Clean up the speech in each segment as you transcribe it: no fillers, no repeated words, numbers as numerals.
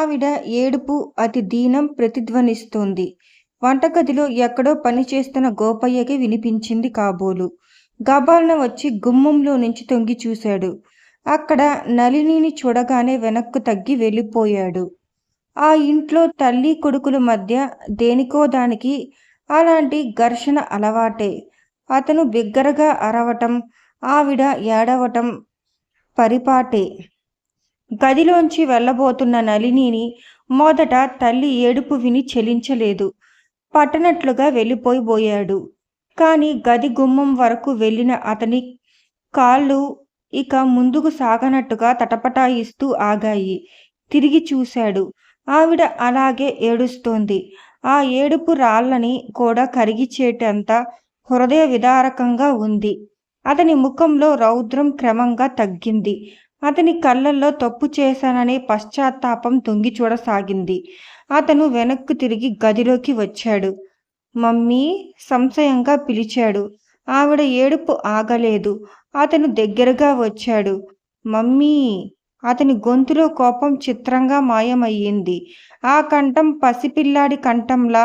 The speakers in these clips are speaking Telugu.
ఆవిడ ఏడుపు అతి దీనం ప్రతిధ్వనిస్తోంది. వంటగదిలో ఎక్కడో పనిచేస్తున్న గోపయ్యకి వినిపించింది కాబోలు. గబాల్న వచ్చి గుమ్మంలో నుంచి తొంగి చూశాడు. అక్కడ నళినిని చూడగానే వెనక్కు తగ్గి వెళ్ళిపోయాడు. ఆ ఇంట్లో తల్లి కొడుకుల మధ్య దేనికో దానికి అలాంటి ఘర్షణ అలవాటే. అతను బిగ్గరగా అరవటం, ఆవిడ ఏడవటం పరిపాటే. గదిలోంచి వెళ్ళబోతున్న నళినిని మొదట తల్లి ఏడుపు విని చలించలేదు. పట్టనట్లుగా వెళ్ళిపోబోయాడు. కాని గది గుమ్మం వరకు వెళ్ళిన అతని కాళ్ళు ఇక ముందుకు సాగనట్టుగా తటపటాయిస్తూ ఆగాయి. తిరిగి చూశాడు. ఆవిడ అలాగే ఏడుస్తోంది. ఆ ఏడుపు రాళ్ళని కూడా కరిగిచేటంత హృదయ విదారకంగా ఉంది. అతని ముఖంలో రౌద్రం క్రమంగా తగ్గింది. అతని కళ్ళల్లో తప్పు చేశాననే పశ్చాత్తాపం తొంగి చూడసాగింది. అతను వెనక్కు తిరిగి గదిలోకి వచ్చాడు. మమ్మీ సంశయంగా పిలిచాడు. ఆవిడ ఏడుపు ఆగలేదు. అతను దగ్గరగా వచ్చాడు. మమ్మీ! అతని గొంతులో కోపం చిత్రంగా మాయమయ్యింది. ఆ కంఠం పసిపిల్లాడి కంఠంలా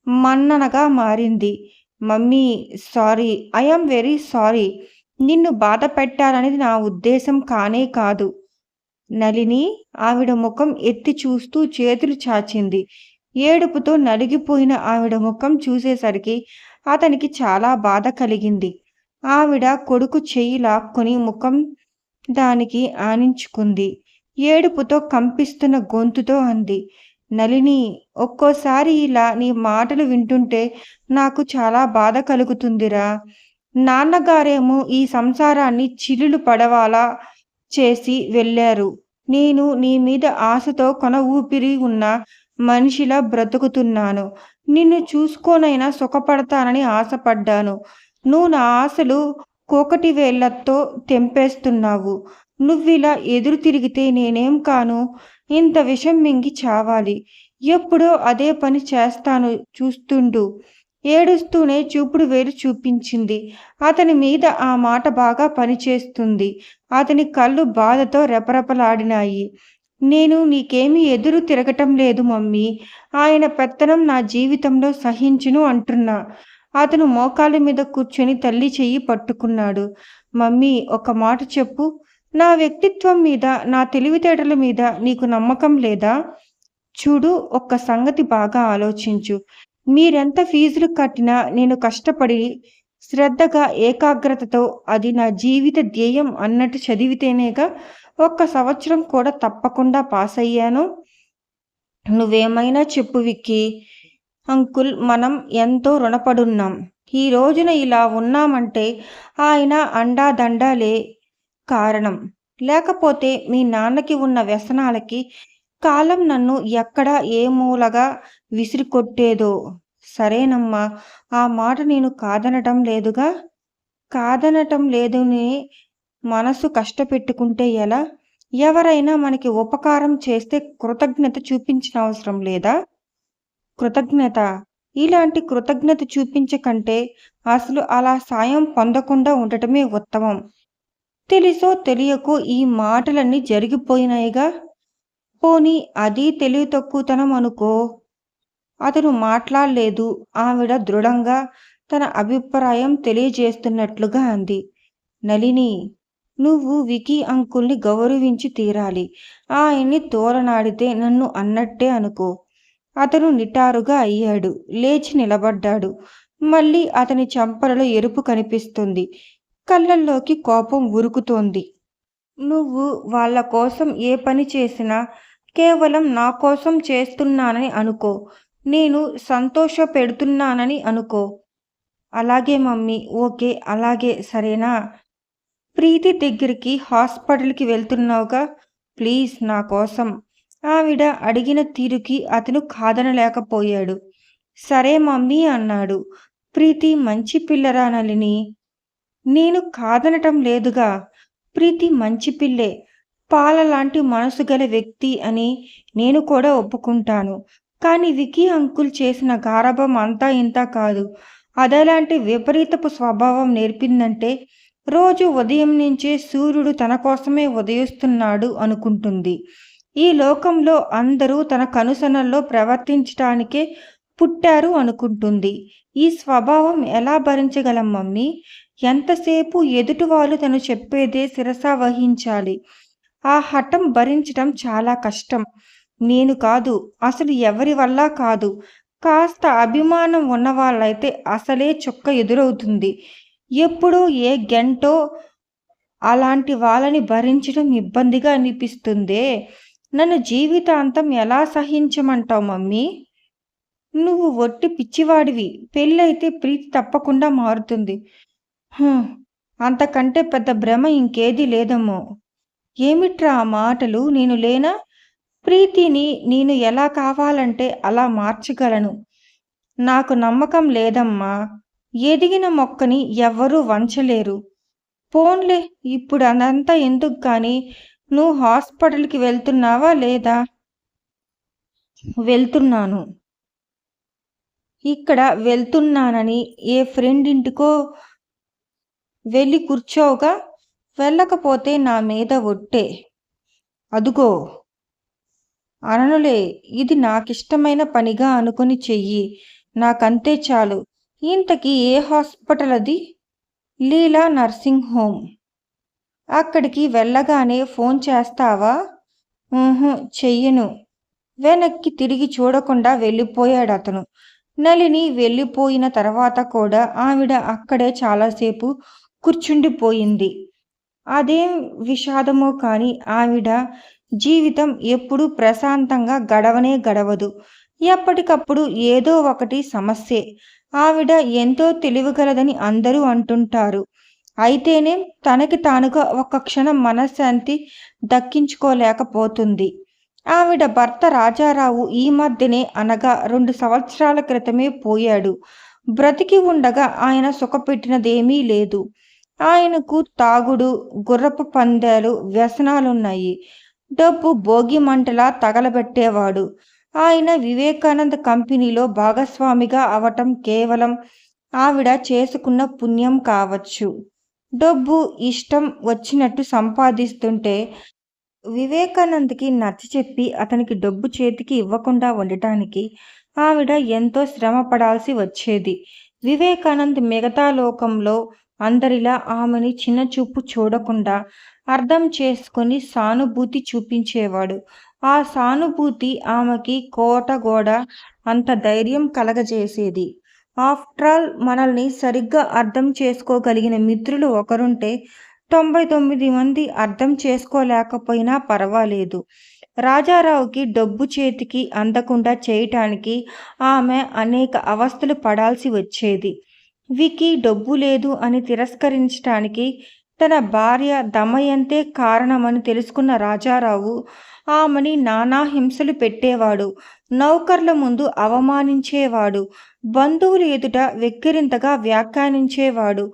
మన్ననగా మారింది. Mummy! Sorry, I'm very sorry. నిన్ను బాధ పెట్టాలనేది నా ఉద్దేశం కానే కాదు. నళిని ఆవిడ ముఖం ఎత్తి చూస్తూ చేతులు చాచింది. ఏడుపుతో నలిగిపోయిన ఆవిడ ముఖం చూసేసరికి అతనికి చాలా బాధ కలిగింది. ఆవిడ కొడుకు చెయ్యి లాక్కొని ముఖం దానికి ఆనించుకుంది. ఏడుపుతో కంపిస్తున్న గొంతుతో అంది. నళిని, ఒక్కోసారి ఇలా నీ మాటలు వింటుంటే నాకు చాలా బాధ కలుగుతుందిరా. నాన్నగారేమో ఈ సంసారాన్ని చిల్లులు పడవాలా చేసి వెళ్ళారు. నేను నీ మీద ఆశతో కొన ఊపిరి ఉన్న మనిషిలా బ్రతుకుతున్నాను. నిన్ను చూసుకోనైనా సుఖపడతానని ఆశపడ్డాను. నువ్వు నా ఆశలు కోకటి వేళ్లతో తెంపేస్తున్నావు. నువ్విలా ఎదురు తిరిగితే నేనేం కాను? ఇంత విషం మింగి చావాలి. ఎప్పుడో అదే పని చేస్తాను, చూస్తుండు. ఏడుస్తూనే చూపుడు వేలు చూపించింది. అతని మీద ఆ మాట బాగా పనిచేస్తుంది. అతని కళ్ళు బాధతో రెపరెపలాడినాయి. నేను నీకేమీ ఎదురు తిరగటం లేదు మమ్మీ. ఆయన పెత్తనం నా జీవితంలో సహించును అంటున్నా. అతను మోకాళ్ళ మీద కూర్చొని తల్లి చెయ్యి పట్టుకున్నాడు. మమ్మీ, ఒక మాట చెప్పు. నా వ్యక్తిత్వం మీద, నా తెలివితేటల మీద నీకు నమ్మకం లేదా? చూడు, ఒక్క సంగతి బాగా ఆలోచించు. మీరెంత ఫీజులు కట్టినా నేను కష్టపడి శ్రద్ధగా ఏకాగ్రతతో అది నా జీవిత ధ్యేయం అన్నట్టు చదివితేనేగా 1 సంవత్సరం కూడా తప్పకుండా పాస్ అయ్యాను. నువ్వేమైనా చెప్పు విక్కీ. అంకుల్, మనం ఎంతో రుణపడున్నాం. ఈ రోజున ఇలా ఉన్నామంటే ఆయన అండాదండాలే కారణం. లేకపోతే మీ నాన్నకి ఉన్న వ్యసనాలకి కాలం నన్ను ఎక్కడ ఏ మూలగా విసిరికొట్టేదో. సరేనమ్మా, ఆ మాట నేను కాదనటం లేదుగా. కాదనటం లేదని మనసు కష్టపెట్టుకుంటే ఎలా? ఎవరైనా మనకి ఉపకారం చేస్తే కృతజ్ఞత చూపించిన అవసరం లేదా? కృతజ్ఞత? ఇలాంటి కృతజ్ఞత చూపించకంటే అసలు అలా సాయం పొందకుండా ఉండటమే ఉత్తమం. తెలుసో తెలియకో ఈ మాటలన్నీ జరిగిపోయినాయిగా. పోనీ అది తెలివి తక్కువతనం అనుకో. అతను మాట్లాడలేదు. ఆవిడ దృఢంగా తన అభిప్రాయం తెలియజేస్తున్నట్లుగా అంది. నళిని, నువ్వు వికీ అంకుల్ని గౌరవించి తీరాలి. ఆయన్ని తోలనాడితే నన్ను అన్నట్టే అనుకో. అతను నిటారుగా అయ్యాడు. లేచి నిలబడ్డాడు. మళ్ళీ అతని చెంపలలో ఎరుపు కనిపిస్తుంది. కళ్ళల్లోకి కోపం ఉరుకుతోంది. నువ్వు వాళ్ళ కోసం ఏ పని చేసినా కేవలం నా కోసం చేస్తున్నానని అనుకో. నేను సంతోష పెడుతున్నానని అనుకో. అలాగే మమ్మీ. ఓకే, అలాగే, సరేనా? ప్రీతి దగ్గరికి హాస్పిటల్కి వెళ్తున్నావుగా, ప్లీజ్ నా కోసం. ఆవిడ అడిగిన తీరుకి అతను కాదనలేకపోయాడు. సరే మమ్మీ అన్నాడు. ప్రీతి మంచి పిల్లరా నళిని. నేను కాదనటం లేదుగా. ప్రీతి మంచి పిల్లే. పాలలాంటి మనసు గల వ్యక్తి అని నేను కూడా ఒప్పుకుంటాను. కానీ వికీ అంకుల్ చేసిన గారాబం అంతా ఇంత కాదు. అదలాంటి విపరీతపు స్వభావం నేర్పిందంటే రోజు ఉదయం నుంచే సూర్యుడు తన కోసమే ఉదయిస్తున్నాడు అనుకుంటుంది. ఈ లోకంలో అందరూ తన కనుసనల్లో ప్రవర్తించటానికే పుట్టారు అనుకుంటుంది. ఈ స్వభావం ఎలా భరించగలం మమ్మీ? ఎంతసేపు ఎదుటివాళ్ళు తను చెప్పేదే శిరసా వహించాలి. ఆ హఠం భరించటం చాలా కష్టం. నేను కాదు, అసలు ఎవరి వల్ల కాదు. కాస్త అభిమానం ఉన్నవాళ్ళైతే అసలే చుక్క ఎదురవుతుంది. ఎప్పుడో ఏ గంటో అలాంటి వాళ్ళని భరించడం ఇబ్బందిగా అనిపిస్తుందే. నన్ను జీవితాంతం ఎలా సహించమంటావు మమ్మీ? నువ్వు ఒట్టి పిచ్చివాడివి. పెళ్ళైతే ప్రీతి తప్పకుండా మారుతుంది. హుం, అంతకంటే పెద్ద భ్రమ ఇంకేదీ లేదమ్మో. ఏమిట్రా ఆ మాటలు? నేను లేనా? ప్రీతిని నేను ఎలా కావాలంటే అలా మార్చగలను. నాకు నమ్మకం లేదమ్మా. ఎదిగిన మొక్కని ఎవ్వరూ వంచలేరు. పోన్లే, ఇప్పుడు అదంతా ఎందుకు కానీ, నువ్వు హాస్పిటల్కి వెళ్తున్నావా లేదా? వెళ్తున్నాను. ఇక్కడ వెళ్తున్నానని ఏ ఫ్రెండ్ ఇంటికో వెళ్ళి కూర్చోవుగా. వెళ్ళకపోతే నా మీద ఒట్టే. అదుగో అననులే, ఇది నాకిష్టమైన పనిగా అనుకుని చెయ్యి. నాకంతే చాలు. ఇంతకీ ఏ హాస్పిటల్ అది? లీలా నర్సింగ్ హోమ్. అక్కడికి వెళ్ళగానే ఫోన్ చేస్తావా? చెయ్యను. వెనక్కి తిరిగి చూడకుండా వెళ్ళిపోయాడతను. నళిని వెళ్ళిపోయిన తర్వాత కూడా ఆవిడ అక్కడే చాలాసేపు కూర్చుండిపోయింది. అదేం విషాదమో కానీ ఆవిడ జీవితం ఎప్పుడూ ప్రశాంతంగా గడవనే గడవదు. ఎప్పటికప్పుడు ఏదో ఒకటి సమస్యే. ఆవిడ ఎంతో తెలివిగలదని అందరూ అంటుంటారు. అయితేనే తనకి తానుగా ఒక్క క్షణం మనశ్శాంతి దక్కించుకోలేకపోతుంది. ఆవిడ భర్త రాజారావు ఈ మధ్యనే అనగా 2 సంవత్సరాల క్రితమే పోయాడు. బ్రతికి ఉండగా ఆయన సుఖపెట్టినదేమీ లేదు. ఆయనకు తాగుడు, గుర్రపు పందాలు వ్యసనాలున్నాయి. డబ్బు భోగి మంటలా తగలబెట్టేవాడు. ఆయన వివేకానంద కంపెనీలో భాగస్వామిగా అవటం కేవలం ఆవిడ చేసుకున్న పుణ్యం కావచ్చు. డబ్బు ఇష్టం వచ్చినట్టు సంపాదిస్తుంటే వివేకానంద్కి నచ్చచెప్పి అతనికి డబ్బు చేతికి ఇవ్వకుండా ఉండటానికి ఆవిడ ఎంతో శ్రమ పడాల్సి వచ్చేది. వివేకానంద్ మిగతా లోకంలో అందరిలా ఆమెని చిన్నచూపు చూడకుండా అర్థం చేసుకొని సానుభూతి చూపించేవాడు. ఆ సానుభూతి ఆమెకి కోటగోడ అంత ధైర్యం కలగజేసేది. ఆఫ్టరాల్ మనల్ని సరిగ్గా అర్థం చేసుకోగలిగిన మిత్రులు ఒకరుంటే 99 మంది అర్థం చేసుకోలేకపోయినా పర్వాలేదు. రాజారావుకి డబ్బు చేతికి అందకుండా చేయటానికి ఆమె అనేక అవస్థలు పడాల్సి వచ్చేది. వికీ డబ్బు లేదు అని తిరస్కరించటానికి తన భార్య దమయంతే కారణమని తెలుసుకున్న రాజారావు ఆమెని నానా హింసలు పెట్టేవాడు. నౌకర్ల ముందు అవమానించేవాడు. బంధువులు ఎదుట వెక్కిరింతగా వ్యాఖ్యానించేవాడు.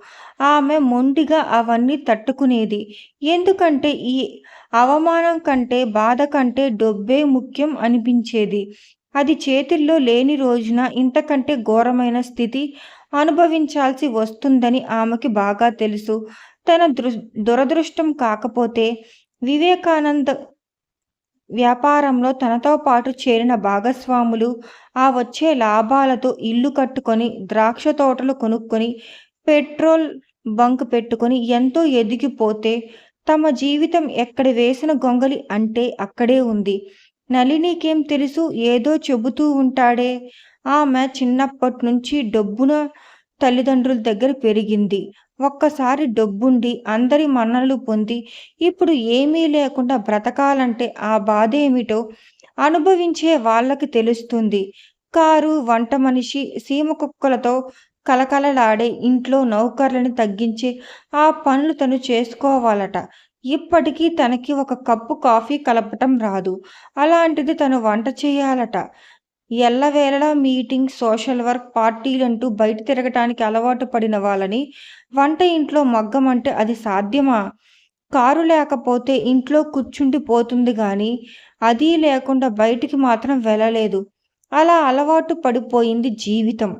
ఆమె మొండిగా అవన్నీ తట్టుకునేది. ఎందుకంటే ఈ అవమానం కంటే బాధ కంటే డబ్బే ముఖ్యం అనిపించేది. అది చేతుల్లో లేని రోజున ఇంతకంటే ఘోరమైన స్థితి అనుభవించాల్సి వస్తుందని ఆమెకి బాగా తెలుసు. తన దురదృష్టం కాకపోతే వివేకానంద్ వ్యాపారంలో తనతో పాటు చేరిన భాగస్వాములు ఆ వచ్చే లాభాలతో ఇల్లు కట్టుకొని, ద్రాక్ష తోటలు కొనుక్కొని, పెట్రోల్ బంక్ పెట్టుకొని ఎంతో ఎదిగిపోతే తమ జీవితం ఎక్కడ వేసిన గొంగలి అంటే అక్కడే ఉంది. నళినికేం తెలుసు? ఏదో చెబుతూ ఉంటాడే. ఆమె చిన్నప్పటి నుంచి డబ్బున తల్లిదండ్రుల దగ్గర పెరిగింది. ఒక్కసారి డబ్బుండి అందరి మన్ననలు పొంది ఇప్పుడు ఏమీ లేకుండా బ్రతకాలంటే ఆ బాధేమిటో అనుభవించే వాళ్ళకి తెలుస్తుంది. కారు, వంట మనిషి, సీమ కుక్కలతో కలకలలాడే ఇంట్లో నౌకర్లను తగ్గించి ఆ పనులు తను చేసుకోవాలట. ఇప్పటికీ తనకి ఒక కప్పు కాఫీ కలపటం రాదు. అలాంటిది తను వంట చేయాలట. ఎల్లవేళలా మీటింగ్, సోషల్ వర్క్, పార్టీలంటూ బయట తిరగటానికి అలవాటు పడిన వాళ్ళని వంట ఇంట్లో మగ్గమంటే అది సాధ్యమా? కారు లేకపోతే ఇంట్లో కూర్చుండిపోతుంది గాని అదీ లేకుండా బయటికి మాత్రం వెళ్ళలేదు. అలా అలవాటు పడిపోయింది జీవితం.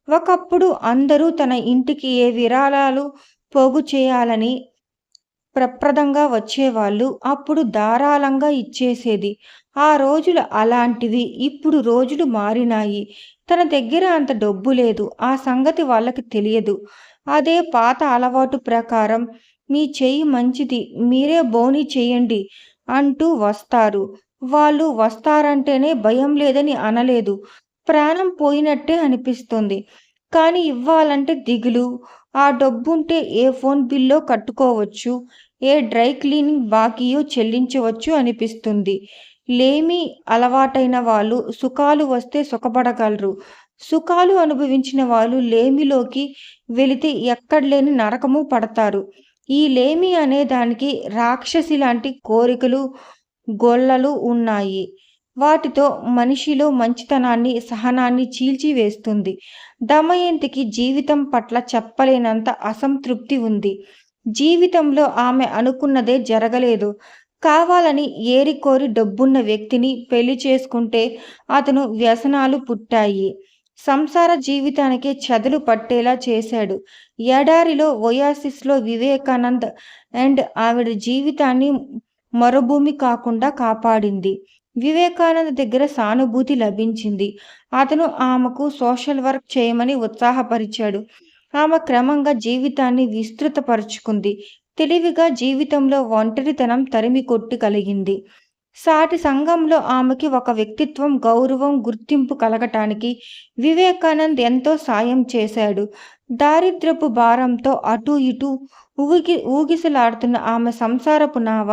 ఒకప్పుడు అందరూ తన ఇంటికి ఏ విరాళాలు పోగు చేయాలని ప్రప్రదంగా వచ్చేవాళ్ళు. అప్పుడు ధారాళంగా ఇచ్చేసేది. ఆ రోజులు అలాంటివి. ఇప్పుడు రోజులు మారినాయి. తన దగ్గర అంత డబ్బు లేదు. ఆ సంగతి వాళ్ళకి తెలియదు. అదే పాత అలవాటు ప్రకారం మీ చెయ్యి మంచిది. మీరే బోని చెయ్యండి అంటూ వస్తారు. వాళ్ళు వస్తారంటేనే భయం లేదని అనలేదు. ప్రాణం పోయినట్టే అనిపిస్తుంది. కానీ ఇవ్వాలంటే దిగులు. ఆ డబ్బుంటే ఏ ఫోన్ బిల్లో కట్టుకోవచ్చు. ఏ డ్రై క్లీనింగ్ బాకీయో చెల్లించవచ్చు అనిపిస్తుంది. లేమి అలవాటైన వాళ్ళు సుఖాలు వస్తే సుఖపడగలరు. సుఖాలు అనుభవించిన వాళ్ళు లేమిలోకి వెళితే ఎక్కడలేని నరకము పడతారు. ఈ లేమి అనే దానికి రాక్షసి లాంటి కోరికలు, గొల్లలు ఉన్నాయి. వాటితో మనిషిలో మంచితనాన్ని, సహనాన్ని చీల్చివేస్తుంది. దమయంతికి జీవితం పట్ల చెప్పలేనంత అసంతృప్తి ఉంది. జీవితంలో ఆమె అనుకున్నదే జరగలేదు. కావాలని ఏరికోరి డబ్బున్న వ్యక్తిని పెళ్లి చేసుకుంటే అతను వ్యసనాలు పుట్టాయి. సంసార జీవితానికే చెదలు పట్టేలా చేశాడు. ఎడారిలో ఒయాసిస్‌లో వివేకానంద్ అండ్ ఆవిడ జీవితాన్ని మరుభూమి కాకుండా కాపాడింది. వివేకానంద్ దగ్గర సానుభూతి లభించింది. అతను ఆమెకు సోషల్ వర్క్ చేయమని ఉత్సాహపరిచాడు. ఆమె క్రమంగా జీవితాన్ని విస్తృతపరుచుకుంది. తెలివిగా జీవితంలో ఒంటరితనం తరిమి కొట్టగలిగింది. సాటి సంఘంలో ఆమెకి ఒక వ్యక్తిత్వం, గౌరవం, గుర్తింపు కలగటానికి వివేకానంద్ ఎంతో సాయం చేశాడు. దారిద్ర్యపు భారంతో అటూ ఇటూ ఊగిసలాడుతున్న ఆమె సంసారపు నావ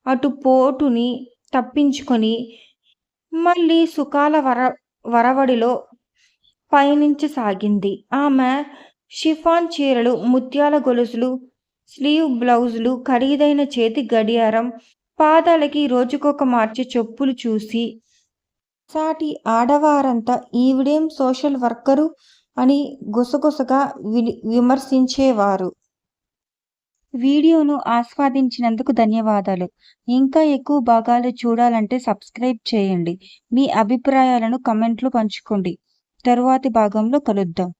అటు పోటుని తప్పించుకొని మళ్ళీ సుఖాల వరవడిలో పయనించసాగింది. ఆమె షిఫాన్ చీరలు, ముత్యాల గొలుసులు, స్లీవ్ బ్లౌజులు, ఖరీదైన చేతి గడియారం, పాదాలకి రోజుకొక మార్చే చెప్పులు చూసి సాటి ఆడవారంతా ఈవిడేం సోషల్ వర్కరు అని గుసగుసగా విమర్శించేవారు. వీడియోను ఆస్వాదించినందుకు ధన్యవాదాలు. ఇంకా ఎక్కువ భాగాలు చూడాలంటే సబ్స్క్రైబ్ చేయండి. మీ అభిప్రాయాలను కమెంట్లో పంచుకోండి. తరువాతి భాగంలో కలుద్దాం.